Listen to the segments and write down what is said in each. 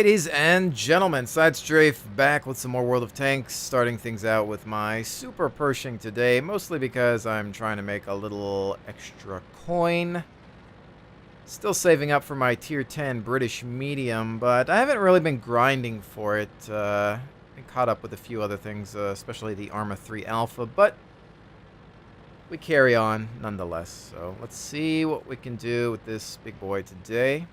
Ladies and gentlemen, Side Strafe back with some more World of Tanks, starting things out with my Super Pershing today, mostly because I'm trying to make a little extra coin. Still saving up for my Tier 10 British Medium, but I haven't really been grinding for it. Been caught up with a few other things, especially the Arma 3 Alpha, but we carry on nonetheless. So let's see what we can do with this big boy today.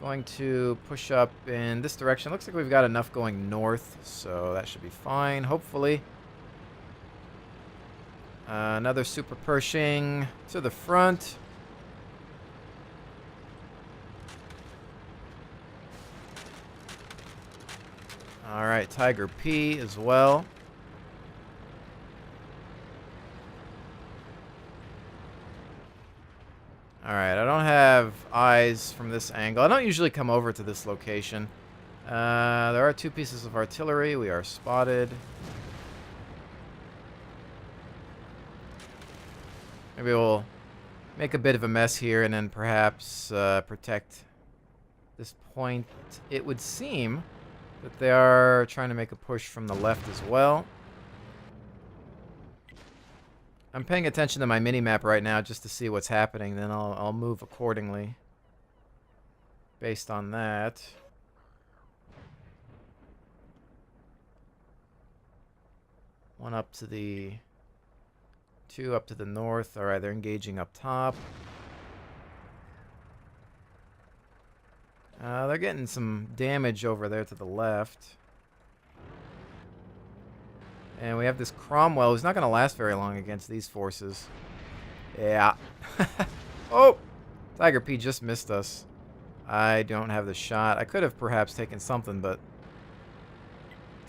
Going to push up in this direction. Looks like we've got enough going north, so that should be fine, hopefully. Another Super Pershing to the front. Alright, Tiger P as well. Alright, I don't have eyes from this angle. I don't usually come over to this location. There are two pieces of artillery. We are spotted. Maybe we'll make a bit of a mess here and then perhaps protect this point. It would seem that they are trying to make a push from the left as well. I'm paying attention to my mini-map right now just to see what's happening, then I'll move accordingly based on that. One up to the... two up to the north. Alright, they're engaging up top. They're getting some damage over there to the left. And we have this Cromwell who's not going to last very long against these forces. Yeah. Oh! Tiger P just missed us. I don't have the shot. I could have perhaps taken something, but...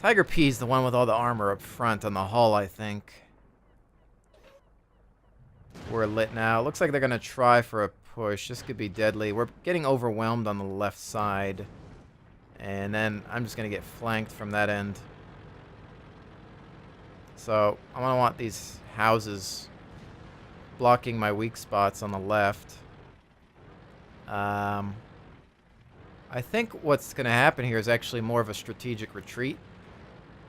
Tiger P's the one with all the armor up front on the hull, I think. We're lit now. Looks like they're going to try for a push. This could be deadly. We're getting overwhelmed on the left side. And then I'm just going to get flanked from that end. So, I'm going to want these houses blocking my weak spots on the left. I think what's going to happen here is actually more of a strategic retreat.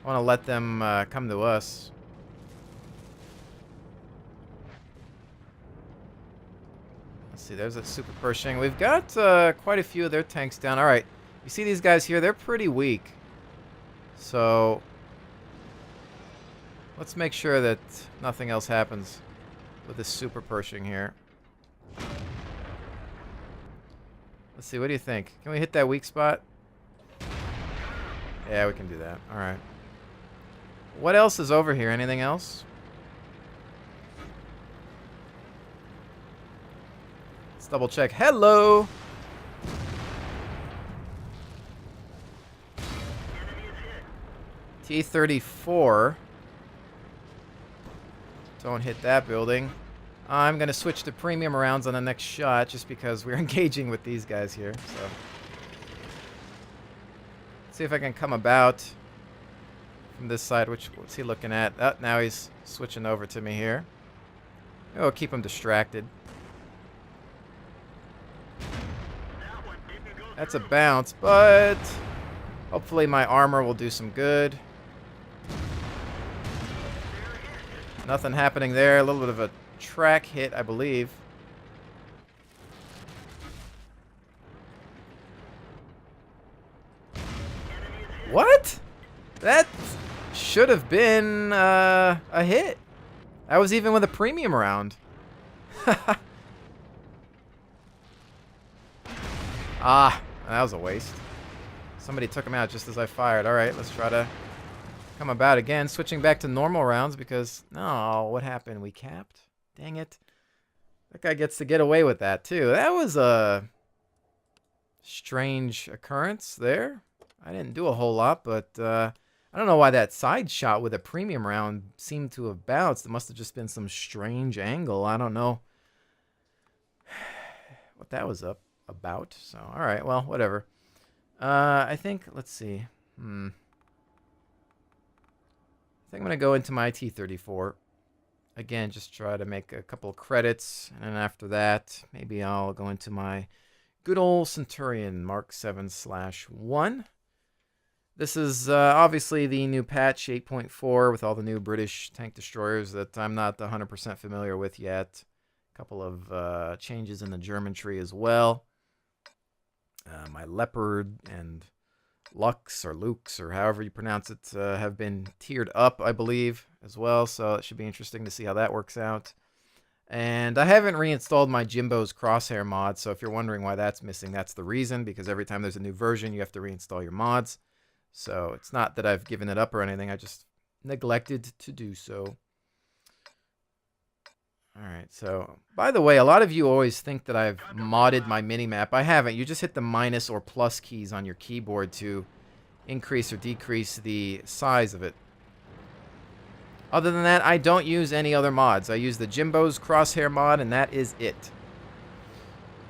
I want to let them come to us. Let's see, there's a Super Pershing. We've got quite a few of their tanks down. Alright, you see these guys here? They're pretty weak. So... let's make sure that nothing else happens with this Super Pershing here. Let's see, what do you think? Can we hit that weak spot? Yeah, we can do that. Alright. What else is over here? Anything else? Let's double check. Hello! T-34. Don't hit that building. I'm going to switch to premium rounds on the next shot just because we're engaging with these guys here. So, let's see if I can come about from this side. What's he looking at? Oh, now he's switching over to me here. Maybe we'll keep him distracted. That's a bounce, but hopefully my armor will do some good. Nothing happening there. A little bit of a track hit, I believe. What? That should have been a hit. That was even with a premium round. Ah, that was a waste. Somebody took him out just as I fired. Alright, let's try to come about again, switching back to normal rounds because, no, what happened? We capped? Dang it. That guy gets to get away with that, too. That was a strange occurrence there. I didn't do a whole lot, but I don't know why that side shot with a premium round seemed to have bounced. It must have just been some strange angle. I don't know what that was about. So, all right, well, whatever. I think, let's see. I think I'm going to go into my T-34. Again, just try to make a couple of credits. And then after that, maybe I'll go into my Good old Centurion Mark 7/1. This is obviously the new patch 8.4 with all the new British tank destroyers that I'm not 100% familiar with yet. A couple of changes in the German tree as well. My Leopard and Lux or Lux or however you pronounce it have been tiered up, I believe, as well. So it should be interesting to see how that works out. And I haven't reinstalled my Jimbo's Crosshair mod, so if you're wondering why that's missing, that's the reason, because every time there's a new version, you have to reinstall your mods. So it's not that I've given it up or anything, I just neglected to do so. Alright, so, by the way, a lot of you always think that I've modded my minimap. I haven't. You just hit the minus or plus keys on your keyboard to increase or decrease the size of it. Other than that, I don't use any other mods. I use the Jimbo's Crosshair mod, and that is it.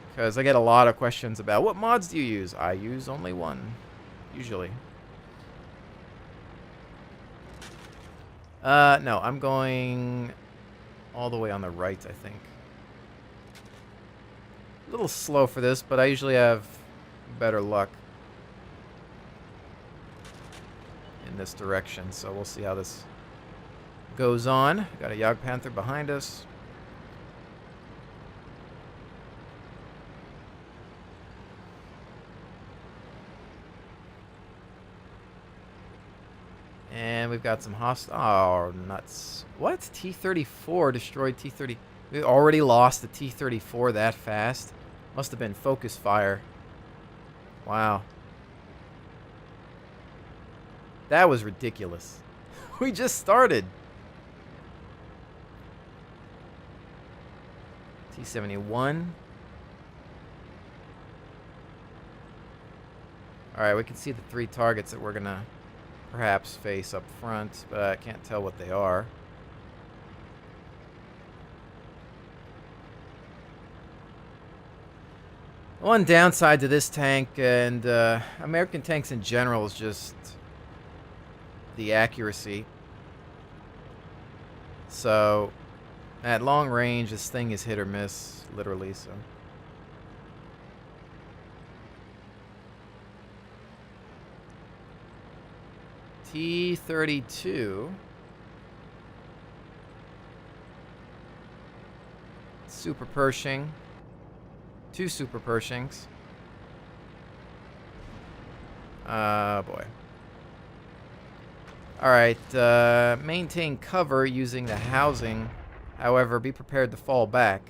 Because I get a lot of questions about, what mods do you use? I use only one, usually. No, I'm going all the way on the right, I think. A little slow for this, but I usually have better luck in this direction, so we'll see how this goes on. Got a Jagdpanther behind us. And we've got some hostile. Oh, nuts. What? T-34 destroyed T-30. We already lost the T-34 that fast. Must have been focus fire. Wow. That was ridiculous. We just started. T-71. Alright, we can see the 3 targets that we're going to perhaps face up front, but I can't tell what they are. One downside to this tank and American tanks in general is just the accuracy. So at long range, this thing is hit or miss, literally. So T-32. Super Pershing. 2 Super Pershings. Boy. Alright, maintain cover using the housing. However, be prepared to fall back.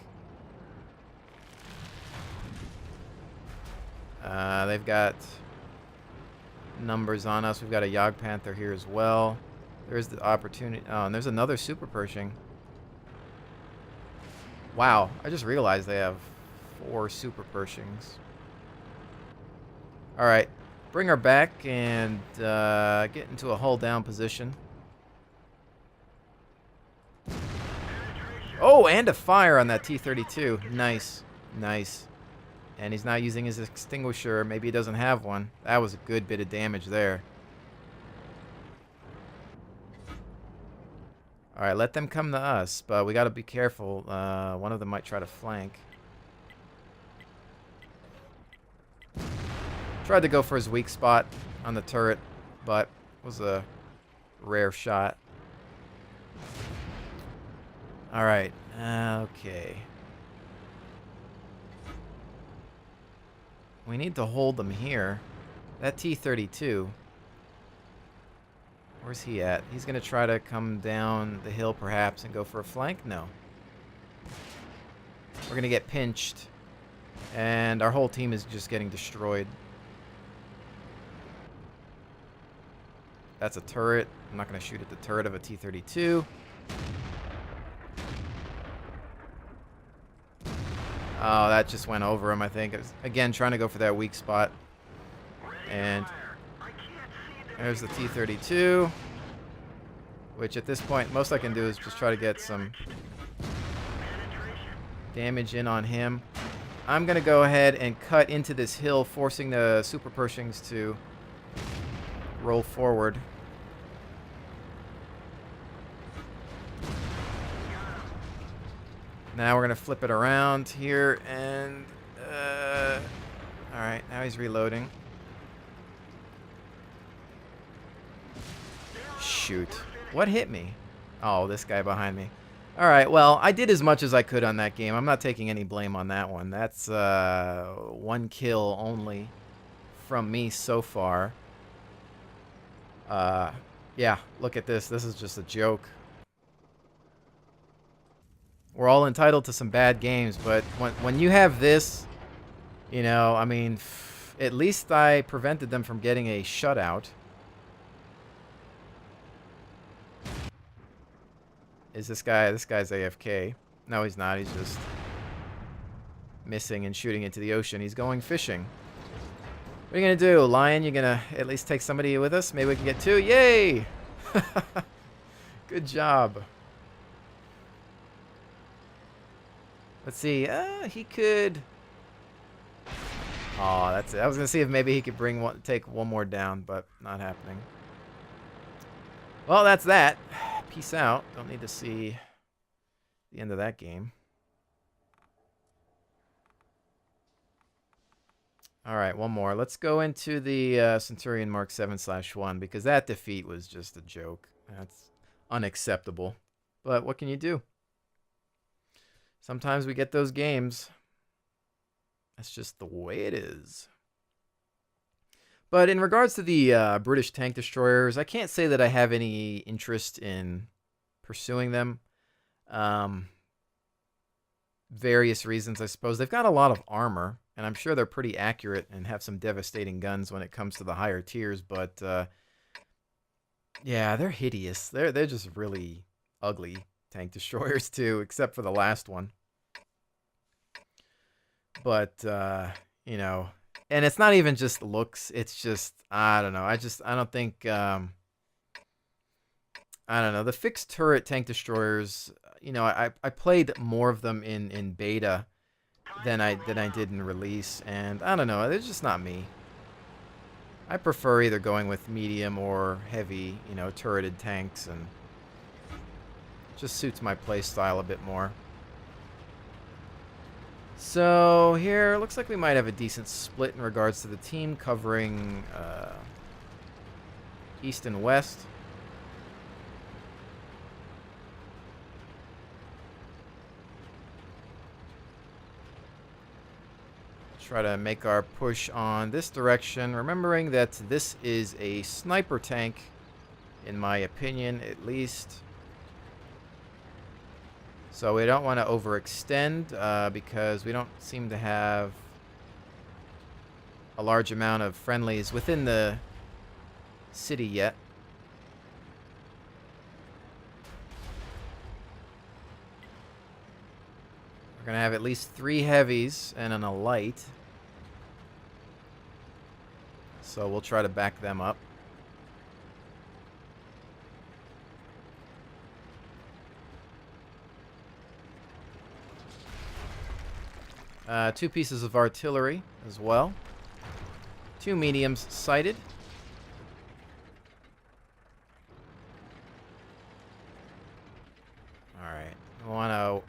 They've got numbers on us. We've got a Jagdpanther here as well. There's the opportunity. Oh, and there's another Super Pershing. Wow, I just realized they have 4 Super Pershings. Alright, bring her back and get into a hull down position. Oh, and a fire on that T-32. Nice. Nice. And he's not using his extinguisher. Maybe he doesn't have one. That was a good bit of damage there. Alright, let them come to us, but we gotta be careful. One of them might try to flank. Tried to go for his weak spot on the turret, but it was a rare shot. Alright, okay. We need to hold them here. That T-32. Where's he at? He's going to try to come down the hill perhaps and go for a flank? No. We're going to get pinched. And our whole team is just getting destroyed. That's a turret. I'm not going to shoot at the turret of a T-32. Oh, that just went over him, I think. It was, again, trying to go for that weak spot. And there's the T-32. Which, at this point, most I can do is just try to get some damage in on him. I'm going to go ahead and cut into this hill, forcing the Super Pershings to roll forward. Now we're going to flip it around here and Alright, now he's reloading. Shoot. What hit me? Oh, this guy behind me. Alright, well, I did as much as I could on that game. I'm not taking any blame on that one. That's 1 kill only from me so far. Yeah, look at this. This is just a joke. We're all entitled to some bad games, but when you have this, you know, I mean, at least I prevented them from getting a shutout. Is this guy's AFK? No, he's not. He's just missing and shooting into the ocean. He's going fishing. What are you going to do, Lion? You going to at least take somebody with us? Maybe we can get 2? Yay! Good job. Let's see. He could... Oh, that's it. I was going to see if maybe he could take one more down, but not happening. Well, that's that. Peace out. Don't need to see the end of that game. All right, one more. Let's go into the Centurion Mark 7/1 because that defeat was just a joke. That's unacceptable. But what can you do? Sometimes we get those games. That's just the way it is. But in regards to the British tank destroyers, I can't say that I have any interest in pursuing them. Various reasons, I suppose. They've got a lot of armor, and I'm sure they're pretty accurate and have some devastating guns when it comes to the higher tiers. But yeah, they're hideous. They're just really ugly tank destroyers too, except for the last one. But you know. And it's not even just looks. It's just, I don't know. I don't think, I don't know. The fixed turret tank destroyers, you know, I played more of them in beta than I did in release. And I don't know. It's just not me. I prefer either going with medium or heavy, you know, turreted tanks. And it just suits my play style a bit more. So here, looks like we might have a decent split in regards to the team covering East and West. Try to make our push on this direction, remembering that this is a sniper tank, in my opinion, at least. So we don't want to overextend because we don't seem to have a large amount of friendlies within the city yet. We're going to have at least 3 heavies and a light. So we'll try to back them up. Two pieces of artillery as well. 2 mediums sighted. Alright. I want to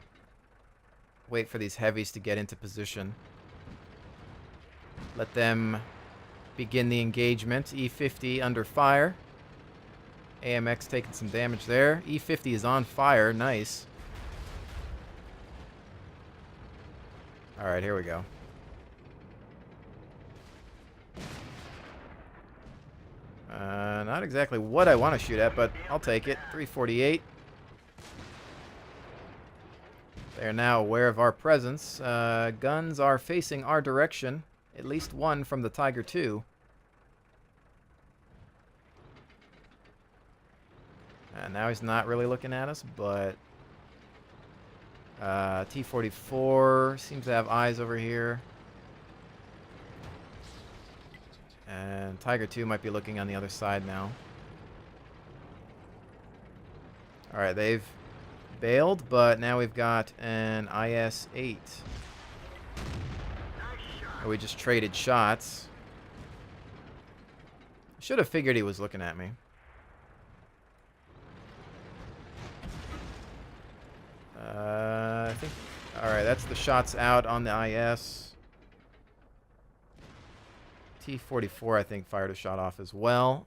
wait for these heavies to get into position. Let them begin the engagement. E50 under fire. AMX taking some damage there. E50 is on fire. Nice. Alright, here we go. Not exactly what I want to shoot at, but I'll take it. 348. They're now aware of our presence. Guns are facing our direction. At least one from the Tiger II. Now he's not really looking at us, but... T-44 seems to have eyes over here. And Tiger II might be looking on the other side now. Alright, they've bailed, but now we've got an IS-8. We just traded shots. Should have figured he was looking at me. I think... Alright, that's the shots out on the IS. T-44, I think, fired a shot off as well.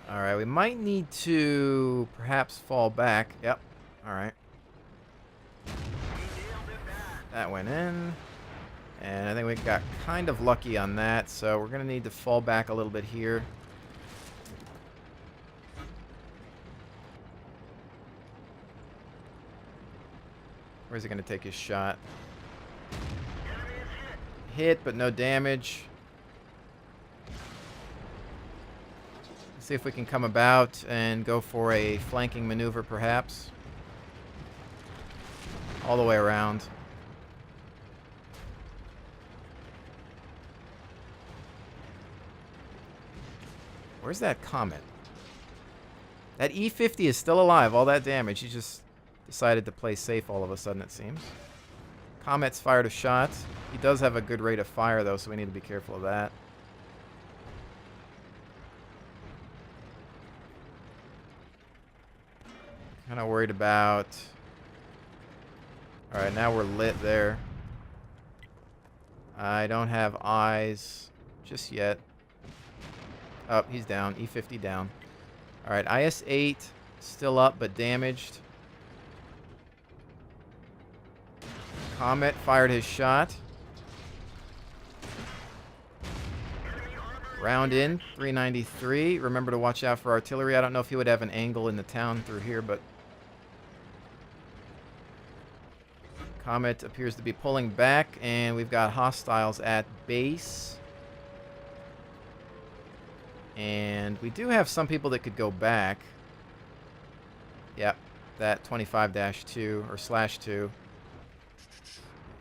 Alright, we might need to perhaps fall back. Yep. Alright. That went in. And I think we got kind of lucky on that, so we're going to need to fall back a little bit here. Where's he going to take his shot? Hit, but no damage. See if we can come about and go for a flanking maneuver, perhaps. All the way around. Where's that Comet? That E-50 is still alive, all that damage. He just decided to play safe all of a sudden, it seems. Comet's fired a shot. He does have a good rate of fire, though, so we need to be careful of that. Kind of worried about... Alright, now we're lit there. I don't have eyes just yet. Oh, he's down. E-50 down. Alright, IS-8 still up but damaged. Comet fired his shot. Round in, 393. Remember to watch out for artillery. I don't know if he would have an angle in the town through here, but... Comet appears to be pulling back, and we've got hostiles at base. And we do have some people that could go back. Yep, that 25-2 or /2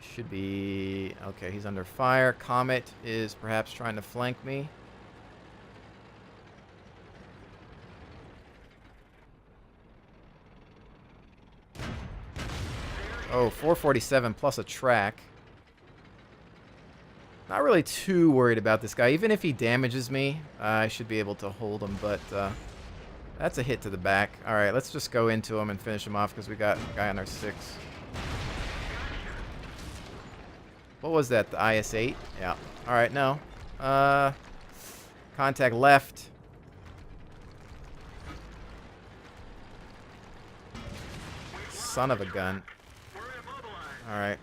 should be... Okay, he's under fire. Comet is perhaps trying to flank me. Oh, 447 plus a track. Not really too worried about this guy. Even if he damages me, I should be able to hold him, but that's a hit to the back. All right, let's just go into him and finish him off because we got a guy on our 6. What was that, the IS-8? Yeah. All right, no. Contact left. Son of a gun. All right,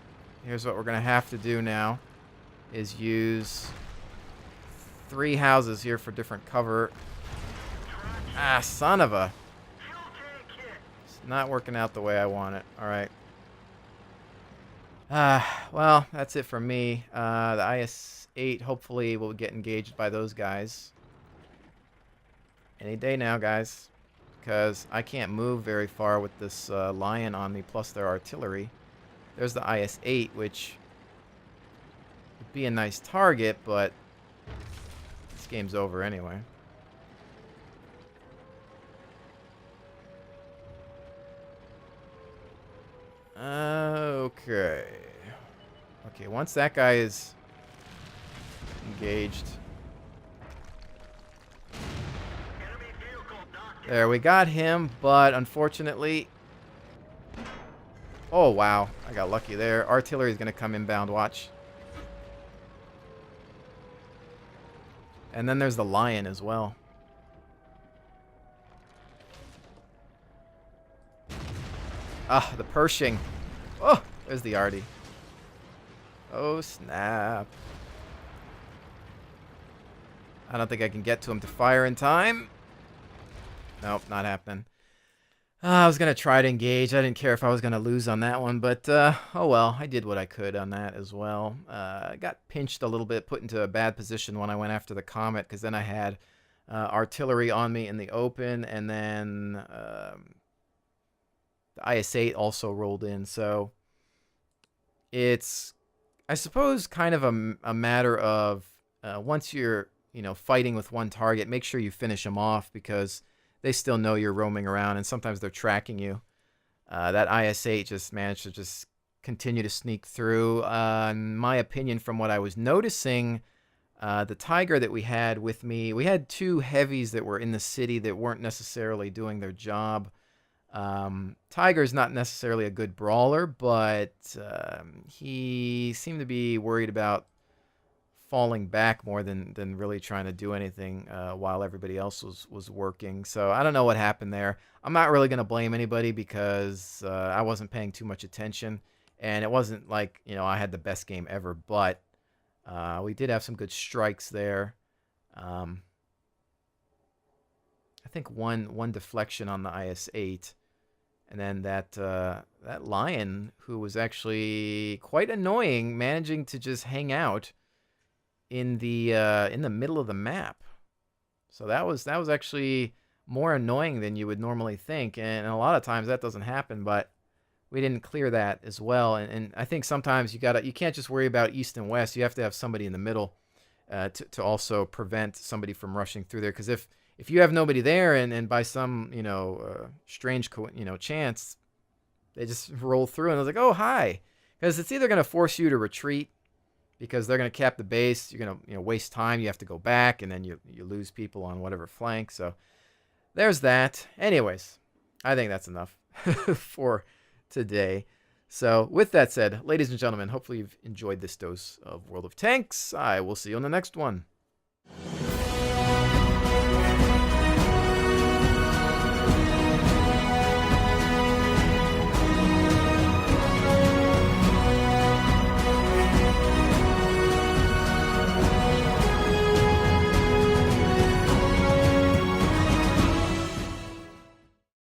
here's what we're going to have to do now is use 3 houses here for different cover. Ah, son of a... It's not working out the way I want it. All right. Well, that's it for me. The IS-8 hopefully will get engaged by those guys. Any day now, guys. Because I can't move very far with this Lion on me, plus their artillery. There's the IS-8, which would be a nice target, but this game's over anyway. Okay. Okay, once that guy is engaged. There, we got him, but unfortunately... Oh, wow. I got lucky there. Artillery is going to come inbound. Watch. And then there's the Lion as well. Ah, the Pershing. Oh, there's the Arty. Oh, snap. I don't think I can get to him to fire in time. Nope, not happening. I was going to try to engage. I didn't care if I was going to lose on that one, but oh well. I did what I could on that as well. I got pinched a little bit, put into a bad position when I went after the Comet, because then I had artillery on me in the open, and then the IS-8 also rolled in. So it's, I suppose, kind of a matter of once you're fighting with one target, make sure you finish them off, because they still know you're roaming around, and sometimes they're tracking you. That IS-8 just managed to just continue to sneak through. In my opinion, from what I was noticing, the Tiger that we had with me, we had 2 heavies that were in the city that weren't necessarily doing their job. Tiger's not necessarily a good brawler, but he seemed to be worried about falling back more than really trying to do anything while everybody else was working. So I don't know what happened there. I'm not really going to blame anybody because I wasn't paying too much attention. And it wasn't like, I had the best game ever, but we did have some good strikes there. I think one deflection on the IS-8. And then that Lion, who was actually quite annoying, managing to just hang out in the middle of the map. So that was actually more annoying than you would normally think, and a lot of times that doesn't happen, but we didn't clear that as well. And I think sometimes you can't just worry about east and west. You have to have somebody in the middle to also prevent somebody from rushing through there, because if you have nobody there and by some strange chance they just roll through and I was like, oh hi, because it's either going to force you to retreat because they're going to cap the base. You're going to waste time. You have to go back, and then you lose people on whatever flank. So there's that. Anyways, I think that's enough for today. So with that said, ladies and gentlemen, hopefully you've enjoyed this dose of World of Tanks. I will see you on the next one.